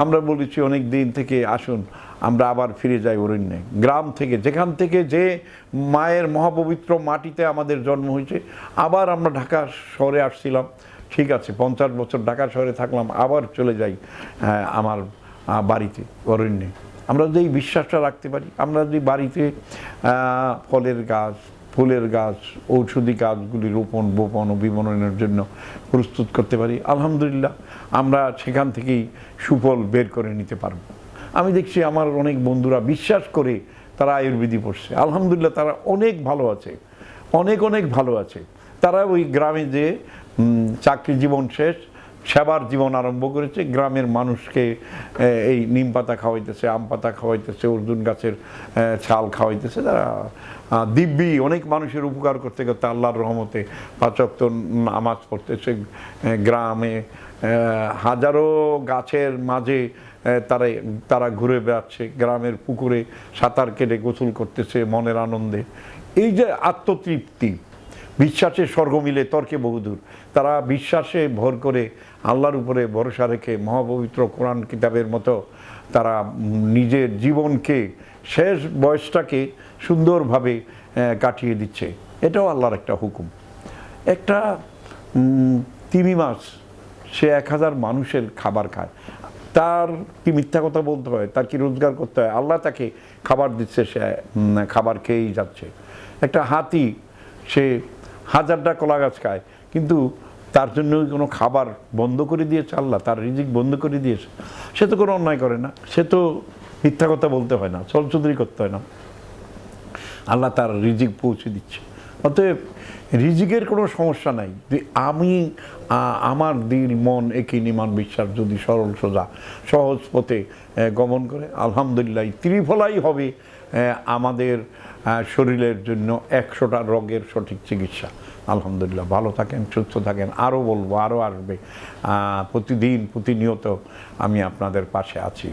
আমরা বলেছি অনেক দিন থেকে আসুন আমরা আবার ফিরে যাই অরণ্যে, গ্রাম থেকে, যেখান থেকে যে মায়ের মহাপবিত্র মাটিতে আমাদের জন্ম হয়েছে। আবার আমরা ঢাকা শহরে আসছিলাম, ঠিক আছে 50 বছর ঢাকা শহরে থাকলাম, আবার চলে যাই আমার বাড়িতে অরণ্যে। আমরা যদি এই বিশ্বাসটা রাখতে পারি, আমরা যদি বাড়িতে ফলের গাছ, ফুলের গাছ, ঔষধি গাছগুলি রোপণ, বপন ও বিপণনের জন্য প্রস্তুত করতে পারি, আলহামদুলিল্লাহ আমরা সেখান থেকেই সুফল বের করে নিতে পারব। আমি দেখছি আমার অনেক বন্ধুরা বিশ্বাস করে তারা আয়ুর্বেদিক পড়ছে, আলহামদুলিল্লাহ তারা অনেক ভালো আছে, অনেক অনেক ভালো আছে। তারা ওই গ্রামে যে চাকরি জীবন শেষ, সেবার জীবন আরম্ভ করেছে, গ্রামের মানুষকে এই নিম পাতা খাওয়াইতেছে, আম পাতা খাওয়াইতেছে, অর্জুন গাছের ছাল খাওয়াইতেছে। তারা দিব্যি অনেক মানুষের উপকার করতে করতে আল্লাহর রহমতে 5 ওয়াক্ত নামাজ পড়তেছে। গ্রামে হাজারো গাছের মাঝে তারা ঘুরে বেড়াচ্ছে, গ্রামের পুকুরে সাঁতার কেটে গোসল করতেছে মনের আনন্দে। এই যে আত্মতৃপ্তি, বিশ্বাসে স্বর্গ মিলে তর্কে বহুদূর, তারা বিশ্বাসে ভর করে আল্লাহর উপরে ভরসা রেখে মহাপবিত্র কোরআন কিতাবের মতো তারা নিজের জীবনকে, শেষ বয়সটাকে সুন্দরভাবে কাটিয়ে দিচ্ছে। এটাও আল্লাহর একটা হুকুম। একটা তিমি মাছ সে 1000 মানুষের খাবার খায়, তার কি মিথ্যা কথা বলতে হয়? তার কি রোজগার করতে হয়? আল্লাহ তাকে খাবার দিচ্ছে, সে খাবার খেয়েই যাচ্ছে। একটা হাতি সে 1000টা কলা গাছ খায়, কিন্তু তার জন্য কোনো খাবার বন্ধ করে দিয়েছে আল্লাহ, তার রিজিক বন্ধ করে দিয়েছে। সে তো কোনো অন্যায় করে না, সে তো মিথ্যা কথা বলতে হয় না, ছলচুদরি করতে হয় না, আল্লাহ তার রিজিক পৌঁছে দিচ্ছে। অতএব রিজিকের কোনো সমস্যা নাই। আমি আমার দিল মন একই নিমান বিশ্বাস যদি সরল সোজা সহজ পথে গমন করে, আলহামদুলিল্লাহ ত্রিফলাই হবে আমাদের শরীরের জন্য 100টা রোগের সঠিক চিকিৎসা। আলহামদুলিল্লাহ ভালো থাকেন, সুস্থ থাকেন। আরও বলবো, আরও আসবে, প্রতিদিন প্রতিনিয়ত আমি আপনাদের পাশে আছি।